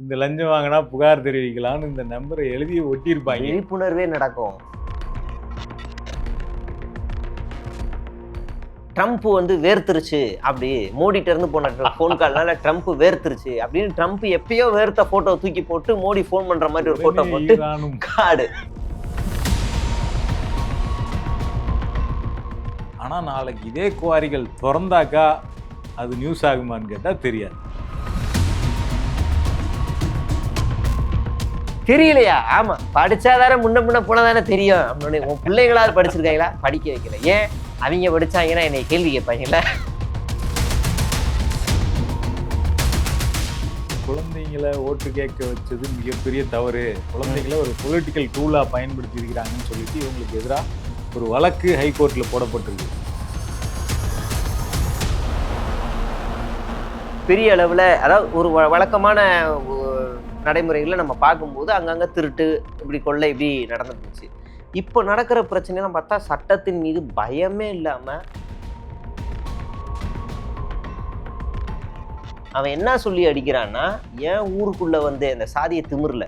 இந்த லஞ்சம் வாங்கினா புகார் தெரிவிக்கலாம்னு இந்த நம்பரை எழுதி ஒட்டியிருப்பாங்க. விழிப்புணர்வே நடக்கும். ட்ரம்ப் வந்து வேர்த்துருச்சு, அப்படி மோடிட்ட இருந்து போன ஃபோன் கால்னால ட்ரம்ப் வேர்த்துருச்சு அப்படின்னு ட்ரம்ப் எப்பயோ வேர்த்த போட்டோ தூக்கி போட்டு மோடி ஃபோன் பண்ற மாதிரி ஒரு போட்டோ போட்டு காடு. ஆனா நாளைக்கு இதே குவாரிகள் திறந்தாக்கா அது நியூஸ் ஆகுமான்னு கேட்டா தெரியாது. தெரியலையா? ஆமா, படிச்சாதானே முன்ன போனதானே தெரியும். அப்படின்னு உன் பிள்ளைங்களாவது படிச்சிருக்காங்களா? படிக்க வைக்கல. ஏன்? அவங்க படிச்சாங்கன்னா என்னை கேள்வி கேட்பாங்கல்ல. குழந்தைங்களை ஓட்டு கேட்க வச்சது மிகப்பெரிய தவறு. குழந்தைகளை ஒரு பொலிட்டிக்கல் டூலா பயன்படுத்தி இருக்கிறாங்கன்னு சொல்லிட்டு இவங்களுக்கு எதிராக ஒரு வழக்கு ஹைகோர்ட்ல போடப்பட்டிருக்கு. பெரிய அளவுல, அதாவது ஒரு வழக்கமான நடைமுறைகளை நம்ம பார்க்கும்போது அங்கங்க திருட்டு, இப்படி கொள்ளை, இப்படி நடந்துட்டு இருந்துச்சு. இப்போ நடக்கிற பிரச்சனைலாம் பார்த்தா சட்டத்தின் மீது பயமே இல்லாம அவன் என்ன சொல்லி அடிக்கிறான்னா, ஏன் ஊருக்குள்ள வந்து அந்த சாதிய திமிர்ல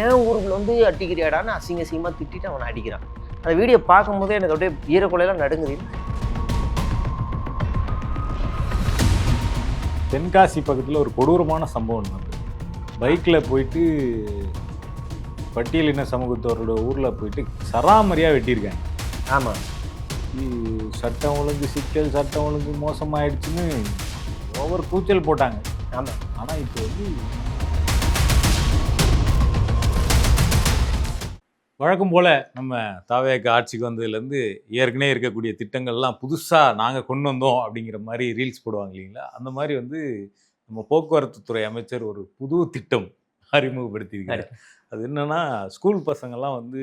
ஏன் ஊருக்குள்ள வந்து அடிக்கிறியாடான்னு அசிங்கமா திட்டிட்டு அவனை அடிக்கிறான். அந்த வீடியோ பார்க்கும் போதே எனக்கு அப்படியே ஈரக்குலையெல்லாம் நடுங்குது. தென்காசி பக்கத்தில் ஒரு கொடூரமான சம்பவம் நடந்தது. பைக்கில் போயிட்டு பட்டியலின சமூகத்தவரோட ஊரில் போயிட்டு சராமரியாக வெட்டியிருக்காங்க. ஆமாம், சட்டம் ஒழுங்கு சிக்கல், சட்டம் ஒழுங்கு மோசமாயிடுச்சுன்னு ஒவ்வொரு கூச்சல் போட்டாங்க. ஆமாம். ஆனால் இப்போ வந்து வழக்கம் போல் நம்ம தாவேக ஆட்சிக்கு வந்ததுலேருந்து ஏற்கனவே இருக்கக்கூடிய திட்டங்கள்லாம் புதுசாக நாங்கள் கொண்டு வந்தோம் அப்படிங்கிற மாதிரி ரீல்ஸ் போடுவாங்க இல்லைங்களா? அந்த மாதிரி வந்து நம்ம போக்குவரத்து துறை அமைச்சர் ஒரு புது திட்டம் அறிமுகப்படுத்தியிருக்காரு. அது என்னன்னா, ஸ்கூல் பசங்கள்லாம் வந்து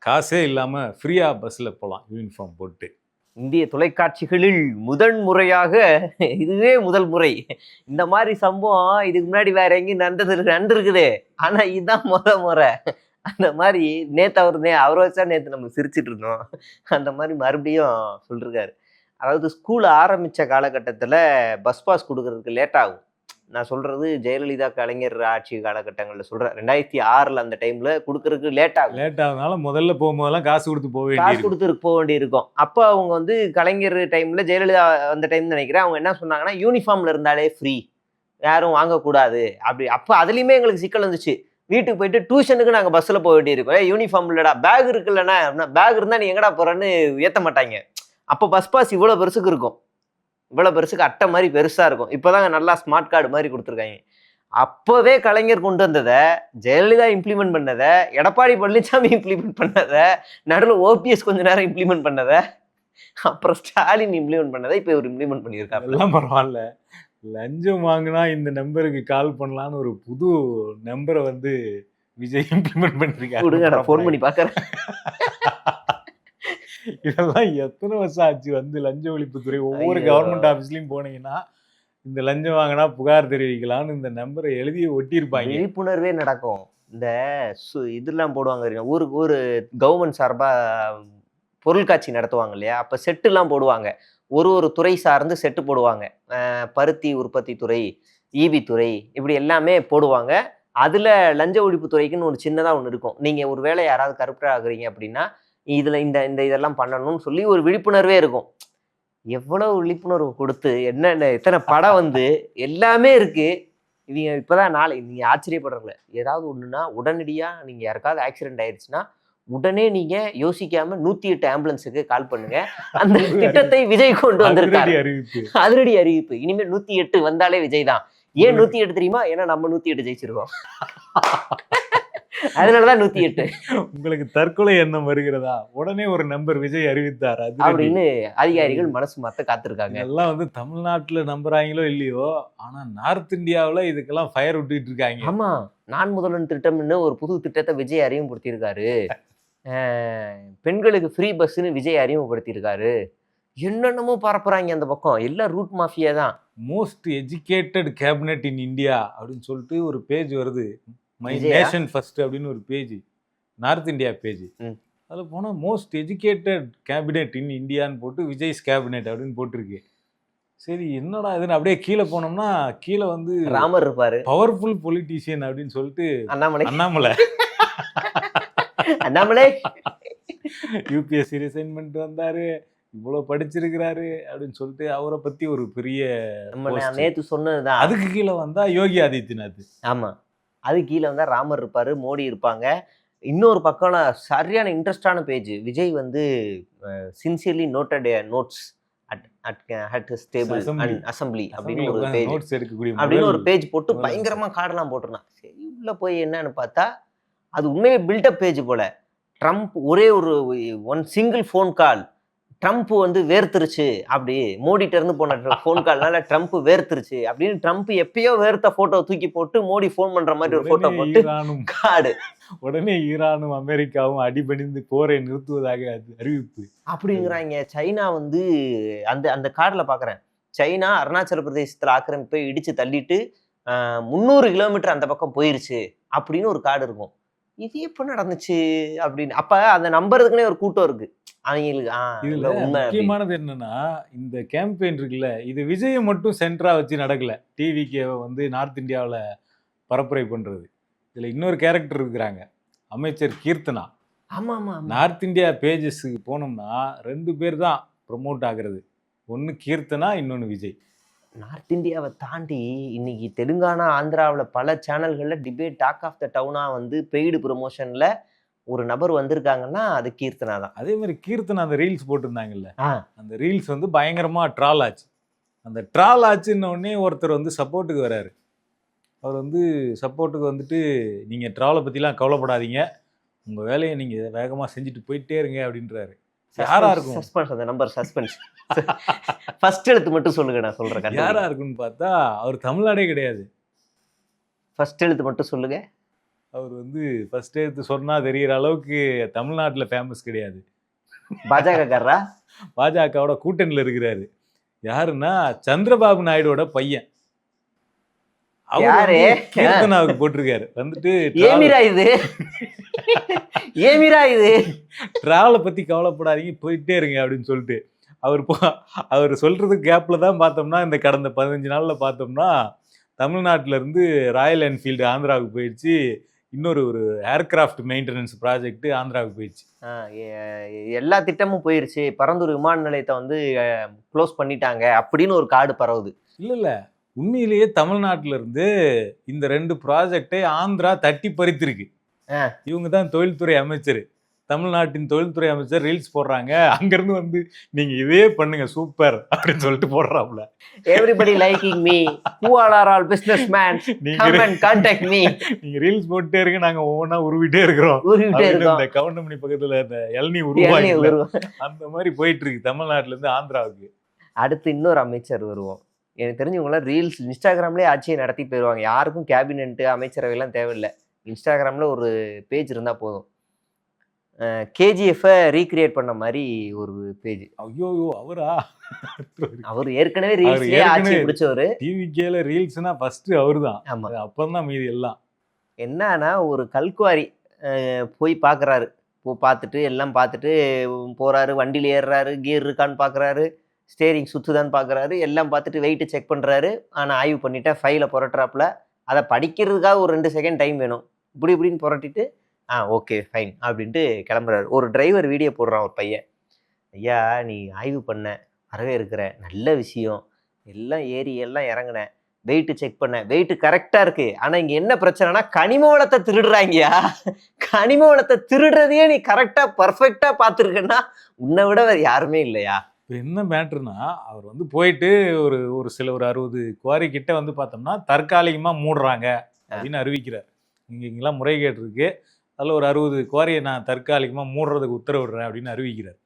காசே இல்லாமல் ஃப்ரீயாக பஸ்ஸில் போகலாம் யூனிஃபார்ம் போட்டு. இந்திய தொலைக்காட்சிகளில் முதல் முறையாக, இதுவே முதல் முறை, இந்த மாதிரி சம்பவம் இதுக்கு முன்னாடி வேற எங்கேயும் நடந்திருக்குது. ஆனால் இதுதான் முறை. அந்த மாதிரி நேற்று அவரை வச்சா நேற்று நம்ம சிரிச்சிட்டு இருந்தோம். அந்த மாதிரி மறுபடியும் சொல்லிருக்காரு. அதாவது ஸ்கூல் ஆரம்பித்த காலகட்டத்தில் பஸ் பாஸ் கொடுக்கறதுக்கு லேட் ஆகும். நான் சொல்கிறது ஜெயலலிதா கலைஞர் ஆட்சி காலகட்டங்களில் சொல்கிறேன். 2006 அந்த டைமில் கொடுக்கறதுக்கு லேட் ஆகுதுனால முதல்ல போகும்போதெல்லாம் காசு கொடுத்து போக வேண்டி இருக்கும். அப்போ அவங்க வந்து கலைஞர் டைமில், ஜெயலலிதா அந்த டைம் நினைக்கிறேன், அவங்க என்ன சொன்னாங்கன்னா, யூனிஃபார்மில் இருந்தாலே ஃப்ரீ, யாரும் வாங்கக்கூடாது அப்படி. அப்போ அதுலேயுமே எங்களுக்கு சிக்கல் வந்துச்சு. வீட்டுக்கு போயிட்டு டியூஷனுக்கு நாங்கள் பஸ்ஸில் போக வேண்டியிருக்கோம். யூனிஃபார்ம் இல்லைடா, பேக் இருக்குல்லண்ணா, பேக் இருந்தால் நீ எங்கடா போகிறேன்னு ஏற்ற மாட்டாங்க. அப்போ பஸ் பாஸ் இவ்வளோ பெருசுக்கு இருக்கும், இவ்வளோ பெருசுக்கு அட்டை மாதிரி பெருசாக இருக்கும். இப்போ தாங்க நல்லா ஸ்மார்ட் கார்டு மாதிரி கொடுத்துருக்காங்க. அப்போவே கலைஞர் கொண்டு வந்ததை, ஜெயலலிதா இம்ப்ளிமெண்ட் பண்ணதை, எடப்பாடி பழனிசாமி இம்ப்ளிமெண்ட் பண்ணதை, நடுவில் ஓபிஎஸ் கொஞ்ச நேரம் இம்ப்ளிமெண்ட் பண்ணதை, அப்புறம் ஸ்டாலின் இம்ப்ளிமெண்ட் பண்ணதை இப்போ இவர் இம்ப்ளிமெண்ட் பண்ணியிருக்காங்க. எல்லாம் பரவாயில்ல. லஞ்சம் வாங்கினா இந்த நம்பருக்கு கால் பண்ணலான்னு ஒரு புது நம்பரை வந்து விஜய் இம்ப்ளிமெண்ட் பண்ணிருக்காரு. நான் ஃபோன் பண்ணி பார்க்குறேன். இதெல்லாம் எத்தனை வருஷம் ஆச்சு வந்து லஞ்ச ஒழிப்புத்துறை ஒவ்வொரு கவர்மெண்ட் ஆஃபீஸ்லையும் போனீங்கன்னா இந்த லஞ்சம் வாங்கினா புகார் தெரிவிக்கலாம்னு இந்த நம்பரை எழுதி ஒட்டியிருப்பாங்க. விழிப்புணர்வே நடக்கும். இந்த இதெல்லாம் போடுவாங்க, ஊருக்கு ஒரு கவர்மெண்ட் சார்பாக பொருட்காட்சி நடத்துவாங்க இல்லையா? அப்போ செட்டுலாம் போடுவாங்க. ஒரு துறை சார்ந்து செட்டு போடுவாங்க. பருத்தி உற்பத்தி துறை, ஈபி துறை, இப்படி எல்லாமே போடுவாங்க. அதில் லஞ்ச ஒழிப்புத்துறைக்குன்னு ஒரு சின்னதாக ஒன்று இருக்கும். நீங்கள் ஒரு வேளை யாராவது கருப்பராக ஆகுறீங்க அப்படின்னா இதில் இந்த இதெல்லாம் பண்ணணும்னு சொல்லி ஒரு விழிப்புணர்வே இருக்கும். எவ்வளவு விழிப்புணர்வு கொடுத்து என்னென்ன எத்தனை படம் வந்து எல்லாமே இருக்கு. இவங்க இப்போதான் நீங்கள் ஆச்சரியப்படுறல, ஏதாவது ஒன்றுனா உடனடியாக நீங்கள் யாருக்காவது ஆக்சிடென்ட் ஆயிடுச்சுன்னா உடனே நீங்கள் யோசிக்காம 108 ஆம்புலன்ஸுக்கு கால் பண்ணுங்க. அந்த திட்டத்தை விஜய் கொண்டு வந்திருக்காரு. அதிரடி அறிவிப்பு. இனிமேல் 108 வந்தாலே விஜய் தான். ஏன் 108 தெரியுமா? ஏன்னா நம்ம 108 ஜெயிச்சிருக்கோம். அதனாலதான் 108. உங்களுக்கு தற்கொலை எண்ணம் வருகிறதா? உடனே ஒரு நம்பர் விஜய் அறிவித்தார் அப்படின்னு அதிகாரிகள் மனசு மாத்த காத்திருக்காங்க. எல்லாம் வந்து தமிழ்நாட்டுல நம்புறாங்களோ இல்லையோ, ஆனா நார்த் இந்தியாவுல இதுக்கெல்லாம் ஃபயர் விட்டுட்டு இருக்காங்க. ஆமா, நான் முதல்வன் திட்டம்னு ஒரு புது திட்டத்தை விஜய் அறிமுகப்படுத்தியிருக்காரு. பெண்களுக்கு ஃப்ரீ பஸ்ன்னு விஜய் அறிமுகப்படுத்தியிருக்காரு. என்னென்னமோ பரப்புறாங்க அந்த பக்கம். எல்லாம் ரூட் மாஃபியா தான். Most educated cabinet in India அப்படின்னு சொல்லிட்டு ஒரு பேஜ் வருது. மை நேஷன் ஃபர்ஸ்ட் அப்படின்னு ஒரு பேஜ், நார்த் இந்தியா பேஜ். அதில் போனால் மோஸ்ட் எஜுகேட்டட் கேபினெட் இன் இந்தியான்னு போட்டு விஜய்ஸ் கேபினெட் அப்படின்னு போட்டிருக்கு. சரி என்னடா இதுன்னு அப்படியே கீழே போனோம்னா கீழே வந்து ராமர் இருப்பாரு, பவர்ஃபுல் பொலிட்டீஷியன் அப்படின்னு சொல்லிட்டு அண்ணாமலை அண்ணாமலை அண்ணாமலை யூபிஎஸ்சி ரிசைன்மெண்ட் வந்தாரு, இவ்வளோ படிச்சிருக்கிறாரு அப்படின்னு சொல்லிட்டு அவரை பத்தி ஒரு பெரிய நம்ம போஸ்ட். நேத்து சொன்னதுதான். அதுக்கு கீழே வந்தா யோகி ஆதித்யநாத். ஆமா, அது கீழே வந்தா ராமர் இருப்பாரு, மோடி இருப்பாங்க. இன்னொரு பக்கம் சரியான இன்ட்ரெஸ்டான பேஜ். விஜய் வந்து sincerely noted notes at his table Assembly. And assembly அப்படின்னு ஒரு பேஜ் நோட்ஸ் எடுக்கக்கூடிய அப்படின்னு ஒரு பேஜ் போட்டு முதல் பயங்கரமா கார்டெல்லாம் போட்டிருந்தான். சரி உள்ள போய் என்னன்னு பார்த்தா அது உண்மையே பில்டப் பேஜ் போல. ட்ரம்ப் ஒரே ஒரு one single phone call, Trump வந்து வேர்த்துருச்சு அப்படி, மோடிட்ட இருந்து போன ஃபோன் கால்னால ட்ரம்ப் வேர்த்துருச்சு அப்படின்னு ட்ரம்ப் எப்பயோ வேர்த்த போட்டோ தூக்கி போட்டு மோடி ஃபோன் பண்ற மாதிரி ஒரு போட்டோ போட்டு ஈரானும் கார்டு. உடனே ஈரானும் அமெரிக்காவும் அடிபணிந்து போரை நிறுத்துவதாக அறிவிப்பு. அப்படிங்கிறாங்க. சைனா வந்து அந்த அந்த கார்டில் பார்க்குறேன், சைனா அருணாச்சல பிரதேசத்தில் ஆக்கிரமிப்பை இடிச்சு தள்ளிட்டு 300 கிலோமீட்டர் அந்த பக்கம் போயிருச்சு அப்படின்னு ஒரு கார்டு இருக்கும். இது எப்போ நடந்துச்சு அப்படின்னு. அப்ப அந்த நம்புறதுக்குன்னே ஒரு கூட்டம் இருக்கு அவங்களுக்கு. இதுல உண்மை அப்படின்னு. முக்கியமானது என்னன்னா, இந்த கேம்பெயின் இருக்குல்ல, இது விஜயை மட்டும் சென்டரா வச்சு நடக்கல. டிவிக்கு வந்து நார்த் இந்தியாவில் பரப்புரை பண்றது. இதுல இன்னொரு கேரக்டர் இருக்கிறாங்க, அமைச்சர் கீர்த்தனா. ஆமா ஆமா ஆமா. நார்த் இந்தியா பேஜஸ்க்கு போனோம்னா 2 பேர் தான் ப்ரொமோட் ஆகுறது. ஒன்னு கீர்த்தனா, இன்னொன்னு விஜய். நார்த் இந்தியாவை தாண்டி இன்னைக்கு தெலுங்கானா, ஆந்திராவில் பல சேனல்கள்ல டிபேட் டாக் ஆஃப் த டவுனா வந்து பெய்டு ப்ரொமோஷன்ல ஒரு நபர் வந்திருக்காங்கன்னா அது கீர்த்தனா தான். அதே மாதிரி கீர்த்தனா அந்த ரீல்ஸ் போட்டிருந்தாங்கல்ல, ஆ, அந்த ரீல்ஸ் வந்து பயங்கரமா ட்ரால் ஆச்சு. அந்த ட்ரால் ஆச்சுன்ன உடனே ஒருத்தர் வந்து சப்போர்ட்டுக்கு வராரு. அவர் வந்து சப்போர்ட்டுக்கு வந்துட்டு, நீங்க ட்ராவலை பத்திலாம் கவலைப்படாதீங்க, உங்க வேலையை நீங்க வேகமா செஞ்சுட்டு போயிட்டே இருங்க அப்படின்றாரு. யாரா இருக்கும்? சஸ்பென்ஸ், அந்த நம்பர் சஸ்பென்ஸ். ஃபர்ஸ்ட் எழுத்து மட்டும் சொல்லுங்க, நான் சொல்றேன். யாரா இருக்குன்னு பார்த்தா அவர் தமிழ்நாடே கிடையாது. ஃபர்ஸ்ட் எழுத்து மட்டும் சொல்லுங்க. அவர் வந்து ஃபர்ஸ்ட் எடுத்து சொன்னா தெரிகிற அளவுக்கு தமிழ்நாட்டுல ஃபேமஸ் கிடையாது. பாஜகக்காரரா? பாஜகவோட கூட்டணியில் இருக்கிறாரு. யாருன்னா சந்திரபாபு நாயுடோட பையன். அவர் யாரு? வந்து கீர்த்தனாவுக்கு போட்டிருக்காரு வந்துட்டு, ஏமிரா இது? ஏமிரா இது? டிராவலை பத்தி கவலைப்படாதீங்க போயிட்டே இருங்க அப்படின்னு சொல்லிட்டு அவர் சொல்றதுக்கு கேப்ல தான் பார்த்தோம்னா, இந்த கடந்த 15 நாள்ல பார்த்தோம்னா தமிழ்நாட்டுல இருந்து ராயல் என்ஃபீல்டு ஆந்திராவுக்கு போயிடுச்சு. இன்னொரு ஒரு ஏர்கிராஃப்ட் மெயின்டெனன்ஸ் ப்ராஜெக்ட் ஆந்திராவுக்கு போயிடுச்சு. எல்லா திட்டமும் போயிருச்சு, பரந்தூர் விமான நிலையத்தை வந்து க்ளோஸ் பண்ணிட்டாங்க அப்படின்னு ஒரு கார்டு பரவுது. இல்ல உண்மையிலேயே தமிழ்நாட்டுல இருந்து இந்த 2 ப்ராஜெக்டை ஆந்திரா தட்டி பறித்திருக்கு. இவங்க தான் தொழில்துறை அமைச்சர், தமிழ்நாட்டின் தொழில்துறை அமைச்சர் ரீல்ஸ் போடுறாங்க. அங்கிருந்து வந்து நீங்க இதே பண்ணுங்க சூப்பர் அப்படின்னு சொல்லிட்டு போடுறாப்ல. Everybody liking me, who all are all businessmen, come and contact me. நீங்க ரீல்ஸ் போட்டுட்டே இருங்க, நாங்க ஒவ்வொன்றா உருவிட்டே இருக்கிறோம். ஊறிக்கிட்டே இருக்கோம். இந்த கவுண்டமணி பக்கத்துல இந்த இளநீ இளநீ உருவாகி உருவம். அந்த மாதிரி போயிட்டு இருக்கு தமிழ்நாட்டுல இருந்து ஆந்திராவுக்கு. அடுத்து இன்னொரு அமைச்சர் வருவோம். எனக்கு தெரிஞ்சவங்களாம் ரீல்ஸ் இன்ஸ்டாகிராம்லேயே ஆட்சியை நடத்தி போயிடுவாங்க. யாருக்கும் கேபினெட் அமைச்சரவையெல்லாம் தேவையில்லை. இன்ஸ்டாகிராமில் ஒரு பேஜ் இருந்தால் போதும். கேஜிஎஃப்பை ரீக்ரியேட் பண்ண மாதிரி ஒரு பேஜ். ஐயோ அவரா? அவர் ஏற்கனவே ரீல்ஸ்லேயே ஆட்சியை பிடிச்சவர். டிவிகேல ரீல்ஸ்னா ஃபர்ஸ்ட் அவரு தான். ஆமாம். அப்பதான் மீதி எல்லாம். என்னன்னா ஒரு கல்குவாரி போய் பார்க்குறாரு. பார்த்துட்டு எல்லாம் பார்த்துட்டு போகிறாரு, வண்டியில் ஏறுறாரு, கியர் இருக்கான்னு பார்க்குறாரு, ஸ்டேரிங் சுற்றுதான்னு பார்க்குறாரு, எல்லாம் பார்த்துட்டு வெயிட்டு செக் பண்ணுறாரு. ஆனால் ஆய்வு பண்ணிட்டேன், ஃபைலை புரட்டுறாப்புல. அதை படிக்கிறதுக்காக ஒரு 2 செகண்ட் டைம் வேணும். இப்படின்னு புரட்டிட்டு ஓகே ஃபைன் அப்படின்ட்டு கிளம்புறாரு. ஒரு டிரைவர் வீடியோ போடுறான் ஒரு பையன். ஐயா நீ ஆய்வு பண்ண, வரவே இருக்கிற, நல்ல விஷயம், எல்லாம் ஏறி எல்லாம் இறங்கினேன், வெயிட்டு செக் பண்ண, வெயிட்டு கரெக்டாக இருக்குது. ஆனால் இங்கே என்ன பிரச்சனைனா கனிம வளத்தை திருடுறாங்கயா. கனிம வளத்தை திருடுறதையே நீ கரெக்டாக பர்ஃபெக்டாக பார்த்துருக்கேன்னா உன்னை விட வேறு யாருமே இல்லையா? இப்போ என்ன மேட்ருனா, அவர் வந்து போயிட்டு ஒரு சில ஒரு 60 குவாரி கிட்ட வந்து பார்த்தோம்னா தற்காலிகமாக மூடுறாங்க அப்படின்னு அறிவிக்கிறார். இங்கெல்லாம் முறைகேடு இருக்கு, அதில் ஒரு 60 குவாரியை நான் தற்காலிகமாக மூடுறதுக்கு உத்தரவிடுறேன் அப்படின்னு அறிவிக்கிறார்.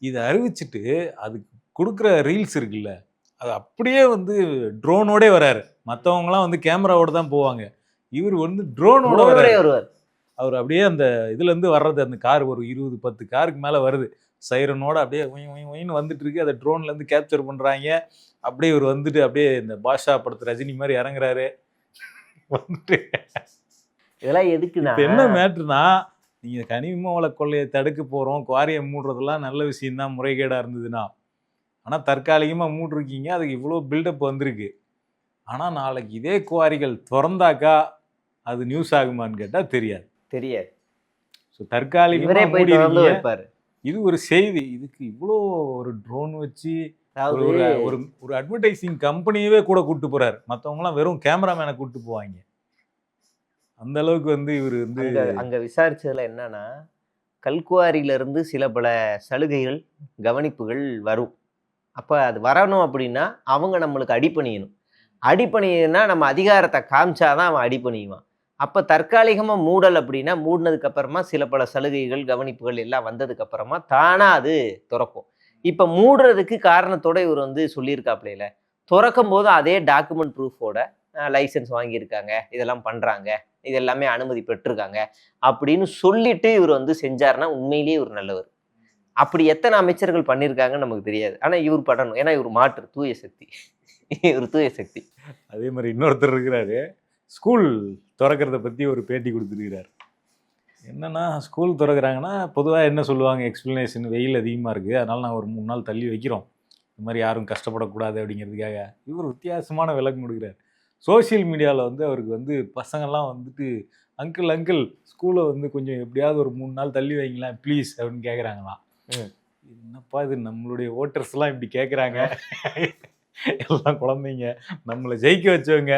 இதை அறிவிச்சிட்டு அதுக்கு கொடுக்குற ரீல்ஸ் இருக்குல்ல, அது அப்படியே வந்து ட்ரோனோடே வராரு. மற்றவங்களாம் வந்து கேமராவோட தான் போவாங்க, இவர் வந்து ட்ரோனோட வருவார். அவர் அப்படியே அந்த இதுலேருந்து வர்றது, அந்த கார் ஒரு 20-10 காருக்கு மேலே வருது, சைரனோட அப்படியே ஒயின்னு வந்துட்டு இருக்கு. அதை ட்ரோன்லேருந்து கேப்சர் பண்ணுறாங்க. அப்படியே இவர் வந்துட்டு அப்படியே இந்த பாஷா படத்து ரஜினி மாதிரி இறங்குறாரு வந்துட்டு. இதெல்லாம் எதுக்குன்னா என்ன மேட்ருனா, நீங்கள் கனிம வள கொள்ளையை தடுக்க போகிறோம், குவாரியை மூடுறதெல்லாம் நல்ல விஷயம்தான் முறைகேடாக இருந்ததுன்னா, ஆனால் தற்காலிகமாக மூடிருக்கீங்க, அதுக்கு இவ்வளோ பில்டப் வந்திருக்கு. ஆனால் நாளைக்கு இதே குவாரிகள் திறந்தாக்கா அது நியூஸ் ஆகுமான்னு கேட்டால் தெரியாது. தெரியாது. ஸோ தற்காலிகமாக இவரே போய் மூடி திறந்து இருக்கீங்க. வைப்பாரு. இது ஒரு செய்தி. இதுக்கு இவ்வளோ ஒரு ட்ரோன் வச்சு ஒரு அதாவது ஒரு ஒரு ஒரு அட்வர்டைசிங் கம்பெனியவே கூட கூட்டு போறாரு. மற்றவங்களாம் வெறும் கேமராமேனை கூட்டு போவாங்க. அந்த அளவுக்கு வந்து இவர் வந்து அங்க அங்க விசாரிச்சதுல என்னன்னா, கல்குவாரியில இருந்து சில பல சலுகைகள், கவனிப்புகள் வரும். அப்ப அது வரணும் அப்படின்னா, அவங்க நம்மளுக்கு அடிபணியணும். அடிபணியணும்னா நம்ம அதிகாரத்த காமிச்சாதான் அவன் அடிபணியுவான். அப்ப தற்காலிகமா மூடல் அப்படின்னா, மூடுனதுக்கு அப்புறமா சில பல சலுகைகள், கவனிப்புகள் எல்லாம் வந்ததுக்கு அப்புறமா தானா அது தொறக்கும். இப்ப மூடுறதுக்கு காரணத்தோட இவர் வந்து சொல்லியிருக்காப்லைல, தொறக்கும்போது அதே டாக்குமெண்ட் ப்ரூஃபோட லைசென்ஸ் வாங்கியிருக்காங்க, இதெல்லாம் பண்றாங்க, இது எல்லாமே அனுமதி பெற்றிருக்காங்க அப்படின்னு சொல்லிட்டு இவர் வந்து செஞ்சாருன்னா உண்மையிலேயே இவர் நல்லவர். அப்படி எத்தனை அமைச்சர்கள் பண்ணியிருக்காங்கன்னு நமக்கு தெரியாது. ஆனா இவர் பண்ணணும். ஏன்னா இவர் மாற்று தூய சக்தி. இவர் தூய சக்தி. அதே மாதிரி இன்னொருத்தர் இருக்கிறாரு. ஸ்கூல் திறக்கிறத பற்றி ஒரு பேட்டி கொடுத்துருக்கிறார். என்னன்னா ஸ்கூல் திறக்கிறாங்கன்னா பொதுவாக என்ன சொல்லுவாங்க எக்ஸ்பிளனேஷன், வெயில் அதிகமாக இருக்குது, அதனால் நாங்கள் ஒரு 3 நாள் தள்ளி வைக்கிறோம், இந்த மாதிரி யாரும் கஷ்டப்படக்கூடாது அப்படிங்கிறதுக்காக. இவர் வித்தியாசமான விளக்கம் கொடுக்குறார். சோஷியல் மீடியாவில் வந்து அவருக்கு வந்து பசங்கள்லாம் வந்துட்டு அங்கிள் அங்கிள் ஸ்கூலை வந்து கொஞ்சம் எப்படியாவது ஒரு 3 நாள் தள்ளி வைங்களேன் ப்ளீஸ் அப்படின்னு கேட்குறாங்களாம். என்னப்பா இது நம்மளுடைய ஓட்டர்ஸ்லாம் இப்படி கேட்குறாங்க, எல்லாம் குழந்தைங்க, நம்மளை ஜெயிக்க வச்சவங்க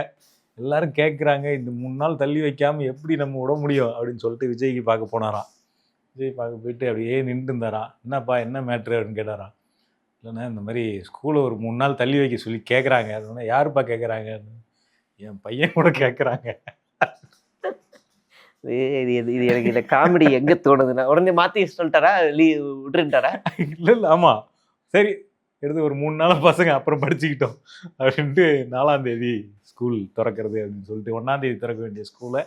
எல்லாரும் கேட்குறாங்க, இந்த 3 நாள் தள்ளி வைக்காமல் எப்படி நம்ம விட முடியும் அப்படின்னு சொல்லிட்டு விஜய்க்கு பார்க்க போனாராம். விஜய் பார்க்க போயிட்டு அப்படியே நின்று இருந்தாராம். என்னப்பா என்ன மேட்ரு அப்படின்னு கேட்டாராம். இல்லைண்ணா இந்த மாதிரி ஸ்கூலை ஒரு 3 நாள் தள்ளி வைக்க சொல்லி கேட்குறாங்க. அதனால யாருப்பா கேட்குறாங்க? என் பையன் கூட கேட்குறாங்க. இது இது இது எனக்கு இந்த காமெடி எங்க தோணுதுன்னா, உடனே மாத்தி சொல்லிட்டாரா? விட்டுட்டாரா? இல்லை இல்லை ஆமாம் சரி எடுத்து ஒரு 3 நாள் பசங்க அப்புறம் படிச்சுக்கிட்டோம் அப்படின்ட்டு 4ஆம் தேதி ஸ்கூல் திறக்கிறது அப்படின்னு சொல்லிட்டு 1ஆம் தேதி திறக்க வேண்டிய ஸ்கூலை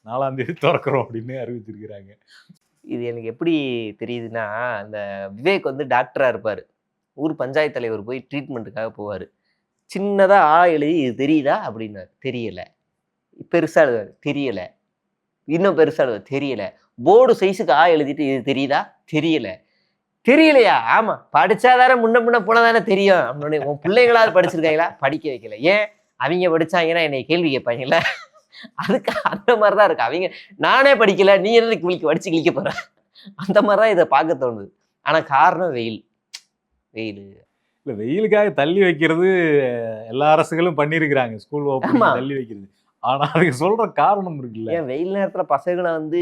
4ஆம் தேதி திறக்கிறோம் அப்படின்னு அறிவிச்சிருக்கிறாங்க. இது எனக்கு எப்படி தெரியுதுன்னா, அந்த விவேக் வந்து டாக்டரா இருப்பாரு. ஊர் பஞ்சாயத்து தலைவர் போய் ட்ரீட்மெண்ட்டுக்காக போவாரு. சின்னதா எழுதி இது தெரியுதா அப்படின்னாரு. தெரியல. பெருசா எழுதுவாரு. தெரியல. இன்னும் பெருசா எழுதுவாரு. தெரியல. போர்டு சைஸுக்கு எழுதிட்டு இது தெரியுதா? தெரியல. தெரியலையா? ஆமா. படிச்சாதானே முன்ன போனதானே தெரியும். அப்படின்னு உன் பிள்ளைங்களாவது படிச்சிருக்காங்களா? படிக்க வைக்கல. ஏன்? அவங்க படிச்சாங்கன்னா என்னை கேள்வி கேட்பாங்கல்ல. அதுக்கு அந்த மாதிரிதான் இருக்கு. அவங்க நானே படிக்கல, நீ என்ன படிச்சு கிழிக்க போற? அந்த மாதிரிதான் இதை பார்க்க தோணுது. ஆனா காரணம் வெயில். வெயில். இல்லை வெயிலுக்காக தள்ளி வைக்கிறது எல்லா அரசுகளும் பண்ணியிருக்கிறாங்க, ஸ்கூல் ஓப்பன் தள்ளி வைக்கிறது. ஆனா அதுக்கு சொல்ற காரணம் இருக்குல்ல. ஏன் வெயில் நேரத்துல பசங்களை வந்து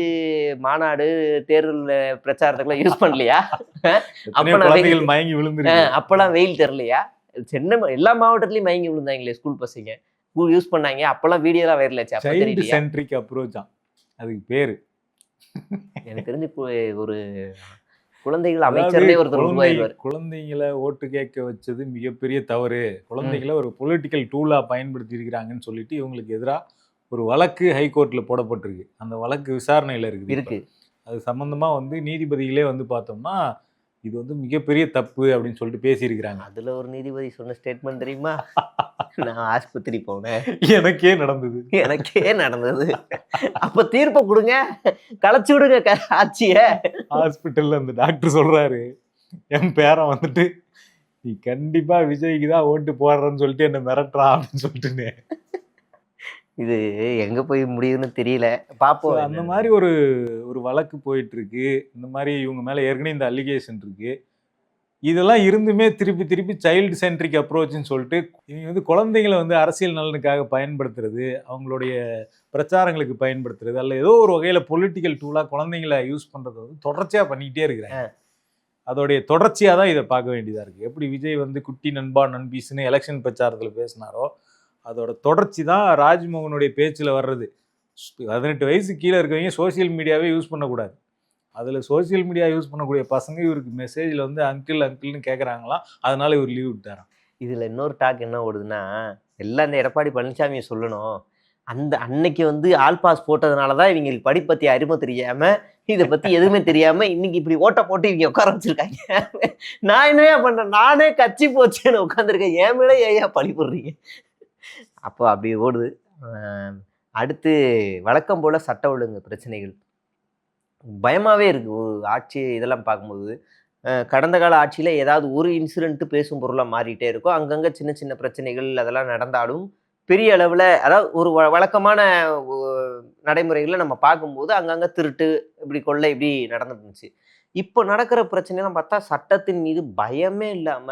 மாநாடு தேர்தல் பிரச்சாரத்துக்குலாம் யூஸ் பண்ணலையா? குழந்தைகள் மயங்கி விழுந்துருக்கு. அப்பெல்லாம் வெயில் தெரியலையா? சென்னை எல்லா மாவட்டத்திலயும் மயங்கி விழுந்தாங்களே ஸ்கூல் பசங்க. யூஸ் பண்ணாங்க. அப்பெல்லாம் வீடியோ தான் வைரல் ஆச்சு. அப்ப சைல்டு சென்ட்ரிக் அப்ரோச் தான் அதுக்கு பேரு. எனக்கு தெரிஞ்சு ஒரு குழந்தைகள் அமைச்சரே ஒருத்தர் உருவாயிருவார். குழந்தைங்களை ஓட்டு கேட்க வச்சது மிகப்பெரிய தவறு. குழந்தைகளை ஒரு பொலிட்டிக்கல் டூலா பயன்படுத்தி இருக்கிறாங்கன்னு சொல்லிட்டு இவங்களுக்கு எதிராக ஒரு வழக்கு ஹைகோர்ட்ல போடப்பட்டிருக்கு. அந்த வழக்கு விசாரணையில இருக்கு. அது சம்பந்தமா வந்து நீதிபதிகளே வந்து பார்த்தோம்னா இது வந்து மிகப்பெரிய தப்பு அப்படின்னு சொல்லிட்டு பேசியிருக்கிறாங்க. அதுல ஒரு நீதிபதி சொன்ன ஸ்டேட்மெண்ட் தெரியுமா? நான் ஆஸ்பத்திரி போனேன், எனக்கே நடந்தது. அப்ப தீர்ப்பை கொடுங்க, கலைச்சு விடுங்க ஆட்சிய. ஹாஸ்பிட்டல்ல அந்த டாக்டர் சொல்றாரு, என் பேரன் வந்துட்டு நீ கண்டிப்பா விஜய்க்கு தான் ஓட்டு போடுறன்னு சொல்லிட்டு என்ன மிரட்டுறா அப்படின்னு சொல்லிட்டுன்னு. இது எங்க போய் முடியும்னு தெரியல, பாப்போம். அந்த மாதிரி ஒரு வழக்கு போயிட்டு இருக்கு. இந்த மாதிரி இவங்க மேல ஏற்கனவே இந்த அலிகேஷன் இருக்கு. இதெல்லாம் இருந்துமே திருப்பி சைல்டு சென்ட்ரிக் அப்ரோச்னு சொல்லிட்டு இவங்க வந்து குழந்தைங்களை வந்து அரசியல் நலனுக்காக பயன்படுத்துறது, அவங்களுடைய பிரச்சாரங்களுக்கு பயன்படுத்துறது, அல்ல ஏதோ ஒரு வகையில பொலிட்டிக்கல் டூலா குழந்தைங்களை யூஸ் பண்றதை வந்து தொடர்ச்சியா பண்ணிக்கிட்டே இருக்கிறாங்க. அதோடைய தொடர்ச்சியா தான் இதை பார்க்க வேண்டியதா இருக்கு. எப்படி விஜய் வந்து குட்டி நண்பா நண்பீஸ்ன்னு எலெக்ஷன் பிரச்சாரத்துல பேசினாரோ அதோட தொடர்ச்சி தான் ராஜ்மோகனுடைய பேச்சில் வர்றது. 18 வயசு கீழே இருக்கவங்க சோசியல் மீடியாவே யூஸ் பண்ணக்கூடாது. அதில் சோசியல் மீடியா யூஸ் பண்ணக்கூடிய பசங்க இவருக்கு மெசேஜில் வந்து அங்கிள் அங்கிள்னு கேட்குறாங்களாம். அதனால இவர் லீவ் விட்டாராம். இதில் இன்னொரு டாக் என்ன ஓடுதுன்னா, எல்லாம் இந்த எடப்பாடி பழனிசாமியை சொல்லணும். அன்னைக்கு வந்து ஆல் பாஸ் போட்டதுனால தான் இவங்களுக்கு படிப்பத்தி அருமை தெரியாமல், இதை பற்றி எதுவுமே தெரியாமல் இன்னைக்கு இப்படி ஓட்ட போட்டு இவங்க உட்கார வச்சிருக்காங்க. நான் என்னையா பண்ணுறேன்? நானே கட்சி போச்சேன்னு உட்காந்துருக்கேன். என் மேலே ஏன் பழி போடுறீங்க? அப்போ அப்படி ஓடுது. அடுத்து வழக்கம் போல சட்ட ஒழுங்கு பிரச்சனைகள் பயமாவே இருக்கு. ஒரு ஆட்சி இதெல்லாம் பார்க்கும்போது கடந்த கால ஆட்சியில ஏதாவது ஒரு இன்சிடென்ட் பேசும் பொருளா மாறிட்டே இருக்கும். அங்கங்க சின்ன சின்ன பிரச்சனைகள் அதெல்லாம் நடந்தாலும், பெரிய அளவுல அதாவது ஒரு வழக்கமான ஒ நடைமுறைகள நம்ம பார்க்கும்போது, அங்கங்க திருட்டு, இப்படி கொள்ளை இப்படி நடந்துட்டு இருந்துச்சு. இப்போ நடக்கிற பிரச்சனைலாம் பார்த்தா, சட்டத்தின் மீது பயமே இல்லாம,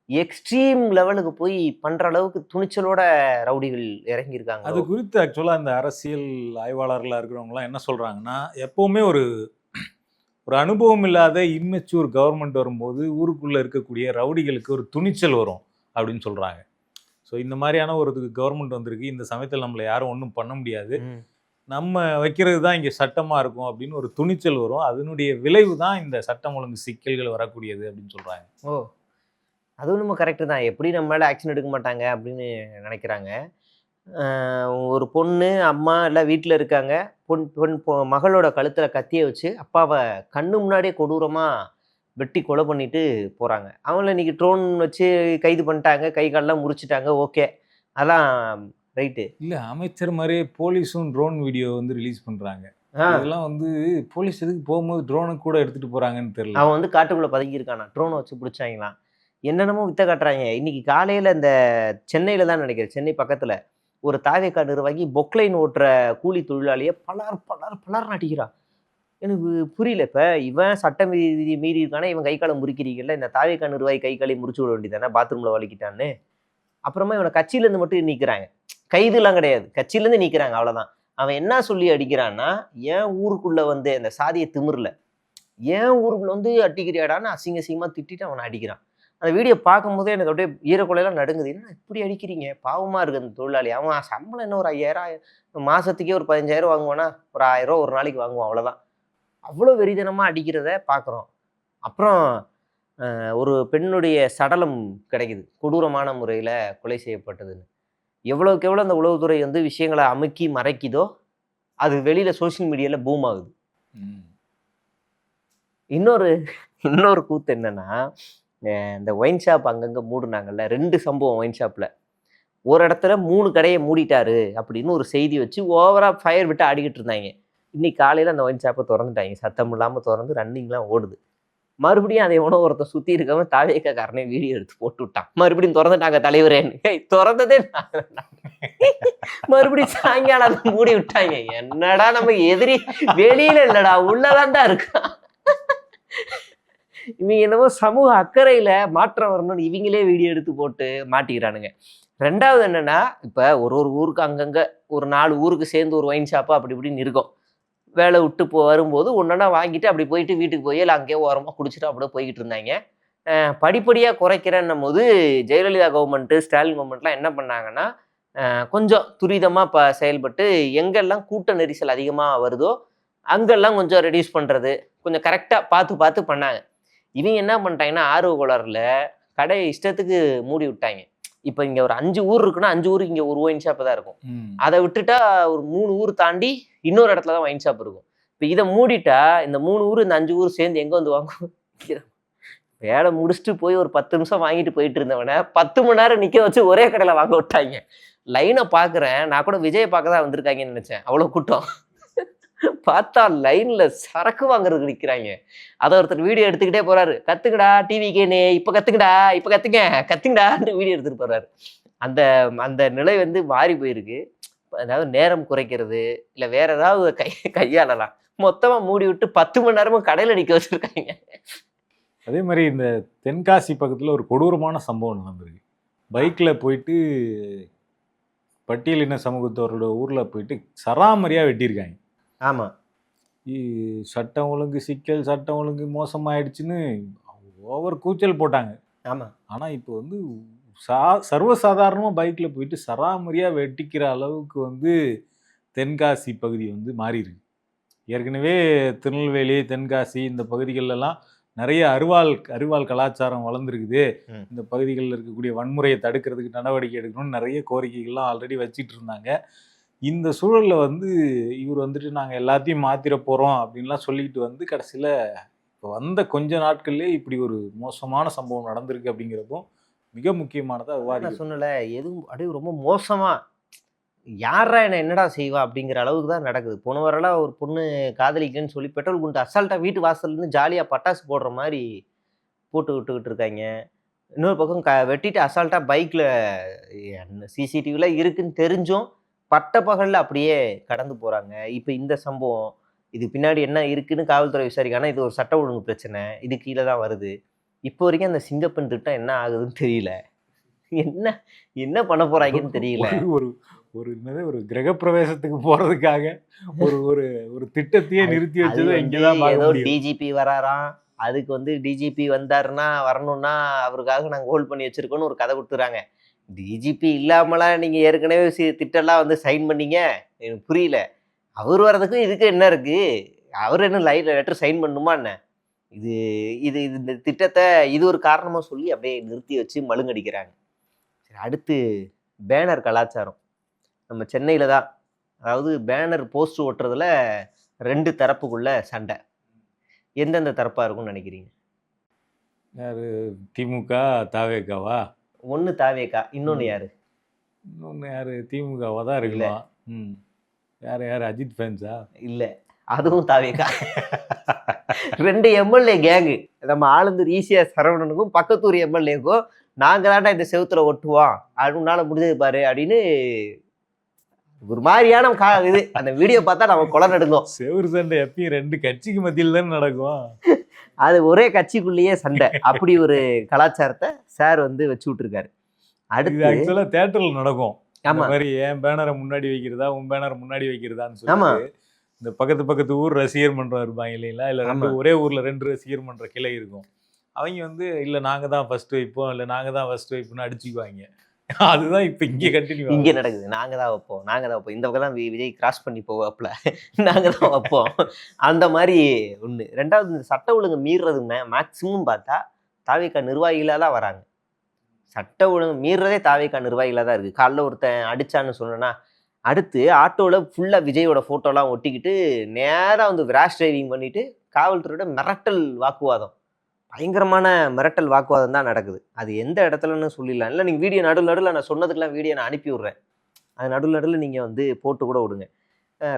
எக்ஸ்ட்ரீம் லெவலுக்கு போய் பண்ற அளவுக்கு துணிச்சலோட ரவுடிகள் அது இறங்கியிருக்காங்களோ! குறித்து ஆக்சுவலா இந்த அரசியல் ஆய்வாளர்களா இருக்கிறவங்கலாம் என்ன சொல்றாங்கன்னா, எப்பவுமே ஒரு ஒரு அனுபவம் இல்லாத இம்மெச்சூர் கவர்மெண்ட் வரும்போது, ஊருக்குள்ள இருக்கக்கூடிய ரவுடிகளுக்கு ஒரு துணிச்சல் வரும் அப்படின்னு சொல்றாங்க. ஸோ இந்த மாதிரியான ஒரு கவர்மெண்ட் வந்திருக்கு. இந்த சமயத்தில நம்மள யாரும் ஒண்ணும் பண்ண முடியாது. ம். நம்ம வைக்கிறது தான் இங்க சட்டமா இருக்கும் அப்படின்னு ஒரு துணிச்சல் வரும். அதனுடைய விளைவு தான் இந்த சட்டம் ஒழுங்கு சிக்கல்கள் வரக்கூடியது அப்படின்னு சொல்றாங்க. ஓ! அதுவும் நம்ம கரெக்ட்டு தான். எப்படி நம்ம மேல ஆக்ஷன் எடுக்க மாட்டாங்க அப்படின்னு நெனைக்கிறாங்க. அ ஒரு பொண்ணு, அம்மா எல்லாம் வீட்ல இருக்காங்க. பொன் பொன் பொ மகளோட கழுத்துல கத்திய வச்சு, அப்பாவ கண்ணு முன்னாடியே கொடூரமா வெட்டி கொலை பண்ணிட்டு போறாங்க. அவங்கள இன்னைக்கு ட்ரோன் வச்சு கைது பண்ணிட்டாங்க. கை கால்லாம் முறிச்சுட்டாங்க. ஓகே. அதெல்லாம் ரைட்டு. இல்ல அமைச்சர் மாரியே போலீஸும் ட்ரோன் வீடியோ வந்து ரிலீஸ் பண்றாங்க. ஆ இதெல்லாம் வந்து போலீஸ் எதுக்கு போகும்போது ட்ரோன கூட எடுத்துட்டு போறாங்கன்னு தெரியல. அவன் வந்து காட்டுக்குள்ள பதுங்கியிருக்கானாம். ட்ரோன வச்சு புடிச்சாய்ங்களாம். என்னென்னமோ வித்த காட்டுறாய்ங்க. இன்னைக்கு காலையில இந்த சென்னையில தான் நெனைக்கிறேன். சென்னை பக்கத்துல ஒரு தாவேக்கா நிர்வாகி பொக்லைன் ஓட்டுற கூலி தொழிலாளிய பளார் பளார் பளார்ன்னு அடிக்கிறான். எனக்கு புரியல. இப்ப இவன் சட்ட விதி மீறி இருக்கானா, இவன் கை கால முறிக்கிறீங்கல்ல, இந்த தாவேக்கா நிர்வாகி கை காலையும் முறிச்சு விட வேண்டியதானே பாத்ரூம்ல வழுக்கிட்டான்னு. அப்புறமா இவன கட்சியில இருந்து மட்டும் நீக்குறாங்க. கைதுலாம் கிடையாது. கட்சியில இருந்து நீக்குறாங்க அவ்வளவுதான். அவன் என்ன சொல்லி அடிக்கிறான்னா, என் ஊருக்குள்ள வந்து அந்த சாதிய திமிர்ல, என் ஊருக்குள்ள வந்து அடிக்கிறியாடான்னு அசிங்க அசிங்கமா திட்டிட்டு அவன அடிக்கிறான். அந்த வீடியோ பார்க்கும்போதே எனக்கு அப்படியே ஈரக்குலைலாம் நடுங்குது. என்ன இப்படி அடிக்கிறீங்க? பாவமா இருக்கு அந்த தொழிலாளி. அவன் சம்பளம் என்ன ஒரு 5000 மாசத்துக்கே ஒரு 15,000 வாங்குவானா? ஒரு ரூ. 1000 ஒரு நாளைக்கு வாங்குவான் அவ்வளோதான். அவ்வளோ வெறித்தனமா அடிக்கிறத பார்க்குறோம். அப்புறம் ஒரு பெண்ணுடைய சடலம் கிடைக்குது. கொடூரமான முறையில கொலை செய்யப்பட்டதுன்னு. எவ்வளவுக்கு எவ்வளோ அந்த உளவுத்துறை வந்து விஷயங்கள அமுக்கி மறைக்குதோ, அது வெளியில சோசியல் மீடியால பூம் ஆகுது. ம். இன்னொரு இன்னொரு கூத்து என்னன்னா, இந்த ஒயின் ஷாப் அங்கங்க மூடுனாங்கல்ல. 2 சம்பவம் ஒயின் ஷாப்ல. ஒரு இடத்துல 3 கடைய மூடிட்டாரு அப்படின்னு ஒரு செய்தி வச்சு ஓவரா ஃபயர் விட்டு ஆடிக்கிட்டு இருந்தாய்ங்க. இன்னைக்கு காலையில அந்த ஒயின் ஷாப்ப தொறந்துட்டாய்ங்க. சத்தம் இல்லாம தொறந்து ரன்னிங்லாம் ஓடுது. மறுபடியும் அதை எவனோ ஒருத்தன் சுத்தி இருக்கவன் தாவேக்காக்காரனே வீடியோ எடுத்து போட்டு விட்டான். மறுபடியும் தொறந்துட்டாங்க தலைவரேன்னு. ஏய் தொறந்ததே நான். மறுபடியும் சாயங்காலம் அத மூடி விட்டாய்ங்க. என்னடா நம்ம எதிரி வெளியில இல்லடா உள்ளதான்டா இருக்கான். இவங்க என்னமோ சமூக அக்கறையில மாற்றம் வரணும்னு இவங்களே வீடியோ எடுத்து போட்டு மாட்டிக்கிறானுங்க. 2வது என்னன்னா, இப்ப ஒரு ஒரு ஊருக்கு அங்கங்க ஒரு 4 ஊருக்கு சேர்ந்து ஒரு ஒயின் ஷாப்பா அப்படி இப்படின்னு இருக்கும். வேலை விட்டு வரும்போது ஒன்னொன்னா வாங்கிட்டு அப்படி போயிட்டு வீட்டுக்கு போய் இல்ல அங்கேயே ஓரமா குடிச்சிட்டு அப்படியே போய்க்கிட்டு இருந்தாய்ங்க. படிப்படியா குறைக்கிறேன்னும்போது ஜெயலலிதா கவர்மெண்ட், ஸ்டாலின் கவர்மெண்ட்லாம் என்ன பண்ணாங்கன்னா, கொஞ்சம் துரிதமா செயல்பட்டு எங்கெல்லாம் கூட்ட நெரிசல் அதிகமா வருதோ, அங்கெல்லாம் கொஞ்சம் ரெடியூஸ் பண்றது. கொஞ்சம் கரெக்ட்டா பார்த்து பார்த்து பண்ணாங்க. இவங்க என்ன பண்ணிட்டாங்கன்னா, ஆர்வ கோளாறுல கடைய இஷ்டத்துக்கு மூடி விட்டாய்ங்க. இப்ப இங்க ஒரு 5 ஊர் இருக்குன்னா, 5 ஊருக்கு இங்க ஒரு ஒயின் ஷாப் தான் இருக்கும். ம். அத விட்டுட்டா ஒரு 3 ஊர் தாண்டி இன்னொரு இடத்துல தான் ஒயின் ஷாப் இருக்கும். இப்ப இத மூடிட்டா, இந்த 3 ஊர், இந்த 5 ஊர் சேர்ந்து எங்க வந்து வாங்கும்? வேலை முடிச்சுட்டு போய் ஒரு 10 நிமிஷம் வாங்கிட்டு போயிட்டு இருந்தவன 10 மணி நேரம் நிக்க வச்சு ஒரே கடையில வாங்க விட்டாய்ங்க. லைன பார்க்குறேன். நான் கூட விஜய பார்க்க தான் வந்திருக்காங்கன்னு நெனச்சேன். அவ்வளோ கூட்டம். பார்த்தா லைன்ல சரக்கு வாங்குறதுக்கு நிக்கிறாய்ங்க. அத ஒருத்தர் வீடியோ எடுத்துக்கிட்டே போறாரு. "கத்துக்கடா டிவிகேன்னு, இப்ப கத்துக்கடா, இப்ப கத்துங்க, கத்துங்கடான்னு" வீடியோ எடுத்துட்டு போறாரு. அந்த அந்த நிலை வந்து மாறி போயிருக்கு. அதாவது நேரம் குறைக்கிறது, இல்ல வேற ஏதாவது கையாளலாம். மொத்தமா மூடி விட்டு 10 மணி நேரமும் கடையில நிக்க வச்சிருக்காய்ங்க. அதே மாரி இந்த தென்காசி பக்கத்துல ஒரு கொடூரமான சம்பவம் நடந்திருக்கு. பைக்ல போயிட்டு பட்டியலின சமூகத்தவரோட ஊர்ல போயிட்டு சராமரியா வெட்டியிருக்காங்க. ஆமா, இ சட்டம் ஒழுங்கு சிக்கல், சட்டம் ஒழுங்கு மோசமாயிடுச்சுன்னு ஓவர் கூச்சல் போட்டாங்க. ஆமா. ஆனா இப்போ வந்து சா சர்வசாதாரணமா பைக்ல போயிட்டு சராமரியா வெட்டிக்கிற அளவுக்கு வந்து தென்காசி பகுதி வந்து மாறியிருக்கு. ஏற்கனவே திருநெல்வேலி, தென்காசி இந்த பகுதிகள்லாம் நெறைய அரிவாள் கலாச்சாரம் வளர்ந்துருக்குது. ம். இந்த பகுதிகள்ல இருக்கக்கூடிய வன்முறைய தடுக்கிறதுக்கு நடவடிக்கை எடுக்கணும்னு நெறைய கோரிக்கைகள்லாம் ஆல்ரெடி வச்சுட்டு இருந்தாங்க. இந்த சூழல்ல வந்து இவர் வந்துட்டு நாங்க எல்லாத்தையும் மாத்திர போறோம் அப்படின்லாம் சொல்லிட்டு வந்து கடைசியில இப்ப வந்த கொஞ்ச நாட்கள்லயே இப்படி ஒரு மோசமான சம்பவம் நடந்திருக்கு அப்படிங்கிறதும் மிக முக்கியமானதா அதான் நான் விவாதிக்கணும். சொன்னேன்ல, எதுவும் அப்படியே ரொம்ப மோசமா, யார்றா என்ன என்னடா செய்வா? அப்படிங்கிற அளவுக்கு தான் நடக்குது. போன வாரம்லாம் ஒரு பொண்ணு காதலிக்கிறேன்னு சொல்லி பெட்ரோல் குண்ட அசால்ட்டா வீட்டு வாசல்ல இருந்து ஜாலியா பட்டாசு போடுற மாரி போட்டு விட்டுக்கிட்டு இருக்காங்க. இன்னொரு பக்கம் வெட்டிட்டு அசால்ட்டா பைக்ல சிசிடிவில இருக்குன்னு தெரிஞ்சும் பட்ட பகல்ல அப்படியே கடந்து போறாங்க. இப்ப இந்த சம்பவம், இது பின்னாடி என்ன இருக்குன்னு காவல்துறை விசாரிக்க. ஆனா இது ஒரு சட்ட ஒழுங்கு பிரச்சனை. இது கீழ தான் வருது. இப்போ வரைக்கும் அந்த சிங்கப்பெண் திட்டம் என்ன ஆகுதுன்னு தெரியல. என்ன என்ன பண்ண போறாங்கன்னு தெரியல. ஒரு ஒரு ஒரு என்னது ஒரு கிரகப்பிரவேசத்துக்கு போறதுக்காக ஒரு ஒரு ஒரு திட்டத்தையே நிறுத்தி அது வச்சது வந்து இங்கதான் பார்க்க ஏதோ முடியும். டிஜிபி வராராம். அதுக்கு வந்து டிஜிபி வந்தாருன்னா வரணும்னா அவருக்காக நாங்க ஹோல்ட் பண்ணி வச்சிருக்கோம்னு ஒரு கதை குடுத்துறாங்க. டிஜிபி இல்லாமலாம் நீங்க ஏற்கனவே திட்டம்லாம் வந்து சைன் பண்ணீங்க. எனக்கு புரியல. அவர் வர்றதுக்கும் இதுக்கும் என்ன இருக்கு? அவர் என்ன லெட்டர் சைன் பண்ணணுமா என்ன? இது இது இது இந்த திட்டத்த இது ஒரு காரணமா சொல்லி அப்படியே நிறுத்தி வச்சு மழுங்கடிக்கிறாங்க. சரி, அடுத்து பேனர் கலாச்சாரம். நம்ம சென்னையில தான். அதாவது பேனர் போஸ்ட் ஒட்டுறதுல 2 தரப்புக்குள்ள சண்டை. எந்தெந்த தரப்பா இருக்கும்னு நினைக்கிறீங்க? யாரு? திமுக, தாவேகாவா? ஒண்ணு தாவேகா, இன்னொன்னு ம். யாரு? இன்னொன்னு யாரு? திமுகவா தான் இல்ல, இருக்குமா? ம். யாரு? அஜித் ஃபேன்ஸா? இல்ல. அதுவும் தாவேகா. 2 எம்எல்ஏ கேங்கு. நம்ம ஆளுந்தூர் ஈசிஆர் சரவணனுக்கும் பக்கத்தூர் எம்எல்ஏக்கும் நாங்க தான்டா இந்த செவுத்துல ஒட்டுவோம். உன்னால முடிஞ்சது பாரு அப்படின்னு ஒரு மாதிரியான இது. அந்த வீடியோ பார்த்தா நம்ம கொலை நடுங்கும். செவுரு சண்டை எப்பயும் 2 கட்சிக்கு மத்தியில தானே நடக்கும். அது ஒரே கட்சிக்குள்ளேயே சண்டை. அப்படி ஒரு கலாச்சாரத்தை சார் வந்து வச்சு விட்டுருக்காரு. இது அடுத்து ஆக்சுவலா தியேட்டர்ல நடக்கும். இந்த ஆமா, மாதிரி என் பேனரை முன்னாடி வைக்கிறதா, உன் பேனரை முன்னாடி வைக்கிறதான்னு ஆமா, சொல்லிட்டு இந்த பக்கத்து ஊர் ரசிகர் மன்றம் இருப்பாங்க இல்லைங்களா? இல்ல ஆமா. ஒரே ஊர்ல 2 ரசிகர் மன்ற கிளை இருக்கும். அவங்க வந்து இல்ல நாங்க தான் ஃபர்ஸ்ட் வைப்போம், இல்ல நாங்க தான் ஃபர்ஸ்ட் வைப்போம்னு அடிச்சுக்குவாங்க. அதுதான் இப்ப இங்க கண்டினியூ இங்க ஆகுது. நடக்குது. நாங்க தான் வைப்போம். நாங்க தான் வைப்போம். இந்த பக்கம் தான் விஜய் கிராஸ் பண்ணி போவாப்ல. நாங்க தான் வைப்போம். அந்த மாரி ஒண்ணு. 2வது இந்த சட்ட ஒழுங்கு மீறுறதுங்க மேக்ஸிமம் பார்த்தா தாவேகா நிர்வாகிகளா தான் வராங்க. சட்ட ஒழுங்கு மீறுறதே தாவேகா நிர்வாகிகளா தான் இருக்கு. காலைல ஒருத்தன் அடிச்சான்னு சொன்னேன்னா, அடுத்து ஆட்டோல ஃபுல்லா விஜயோட ஃபோட்டோலாம் ஒட்டிக்கிட்டு நேரா வந்து ரேஷ் டிரைவிங் பண்ணிட்டு காவல்துறையோட மிரட்டல் வாக்குவாதம். பயங்கரமான மிரட்டல் வாக்குவாதம் தான் நடக்குது. அது எந்த இடத்துலன்னு சொல்லிடலாம். இல்ல நீங்க வீடியோ நடுவுல நான் சொன்னதுக்கெல்லாம் வீடியோ நான் அனுப்பி விடுறேன். அது நடுவுல நீங்க வந்து போட்டு கூட விடுங்க.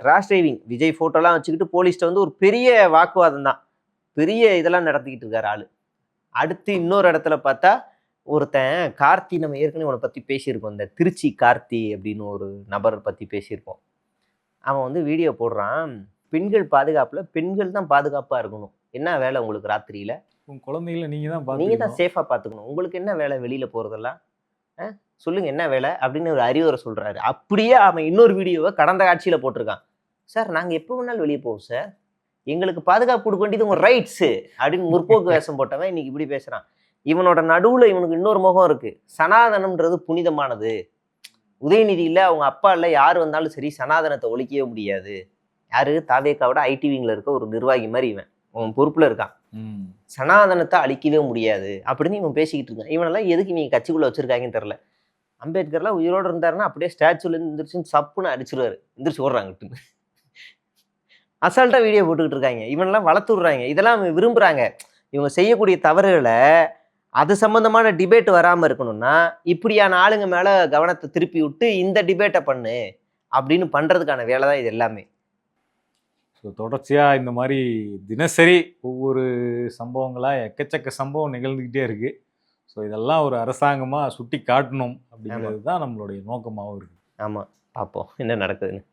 ரேஷ் டிரைவிங் விஜய் ஃபோட்டோலாம் வச்சுக்கிட்டு போலீஸ்ட்ட வந்து ஒரு பெரிய வாக்குவாதம் தான். பெரிய இதெல்லாம் நடத்திக்கிட்டு இருக்காரு ஆளு. அடுத்து இன்னொரு இடத்துல பார்த்தா, ஒருத்தன் கார்த்தி, நம்ம ஏற்கனவே இவன பத்தி பேசியிருக்கோம். இந்த திருச்சி கார்த்தி அப்படின்னு ஒரு நபர் பத்தி பேசியிருக்கோம். அவன் வந்து வீடியோ போடுறான். பெண்கள் பாதுகாப்புல பெண்கள் தான் பாதுகாப்பா இருக்கணும். என்ன வேலை உங்களுக்கு ராத்திரியில? உங்க குழந்தைகளை நீங்க தான் நீங்க தான் பாத்துக்கணும். சேஃபா பார்த்துக்கணும். உங்களுக்கு என்ன வேலை வெளியில போறதெல்லாம்? அ சொல்லுங்க என்ன வேலை? அப்படின்னு ஒரு அறிவுரை சொல்றாரு. அப்படியே அவன் இன்னொரு வீடியோவ கடந்த காட்சியில போட்டிருக்கான். சார் நாங்க எப்ப வேணாலும் வெளிய போவோம் சார். எங்களுக்கு பாதுகாப்பு குடுக்க வேண்டியது உங்க ரைட்ஸ் அப்படின்னு முற்போக்கு வேஷம் போட்டவன் இன்னைக்கு இப்படி பேசுறான். இவனோட நடுவுல இவனுக்கு இன்னொரு முகம் இருக்கு. சனாதனம்ன்றது புனிதமானது. உதயநிதி இல்ல, அவங்க அப்பா இல்ல, யார் வந்தாலும் சரி சனாதனத்தை ஒழிக்கவே முடியாது. யாரு? தாவேகாவோட ஐடி விங்ல இருக்க ஒரு நிர்வாகி மாதிரி இவன். அவன் பொறுப்புல இருக்கான். ம். சனாதனத்தை அழிக்கவே முடியாது அப்படின்னு இவன் பேசிக்கிட்டு இருக்கான். இவனெல்லாம் எதுக்கு நீங்க கட்சிக்குள்ள வச்சிருக்காங்கன்னு தெரியல. அம்பேத்கர்லாம் உயிரோட இருந்தாருன்னா அப்படியே ஸ்டாச்சுல இருந்து எந்திரிச்சுன்னு சப்புன்னு அடிச்சிருவாரு. எந்திரிச்சு ஓடுறாங்க. அசால்ட்டா வீடியோ போட்டுக்கிட்டு இருக்காங்க. இவனெல்லாம் வளர்த்து விடுறாங்க. இதெல்லாம் இவங்க விரும்புறாங்க. இவங்க செய்யக்கூடிய தவறுகளை அது சம்பந்தமான டிபேட் வராம இருக்கணும்னா இப்படியான ஆளுங்க மேல கவனத்தை திருப்பி விட்டு இந்த டிபேட்டை பண்ணு அப்படின்னு பண்றதுக்கான வேலை தான் இது எல்லாமே. ஸோ தொடர்ச்சியா இந்த மாதிரி தினசரி ஒவ்வொரு சம்பவங்களா எக்கச்சக்க சம்பவம் நிகழ்ந்துக்கிட்டே இருக்கு. ஸோ இதெல்லாம் ஒரு அரசாங்கமா சுட்டி காட்டணும் ஆமா, அப்படிங்கிறது தான் நம்மளுடைய நோக்கமாகவும் இருக்கு. ஆமா. பார்ப்போம் என்ன நடக்குதுன்னு.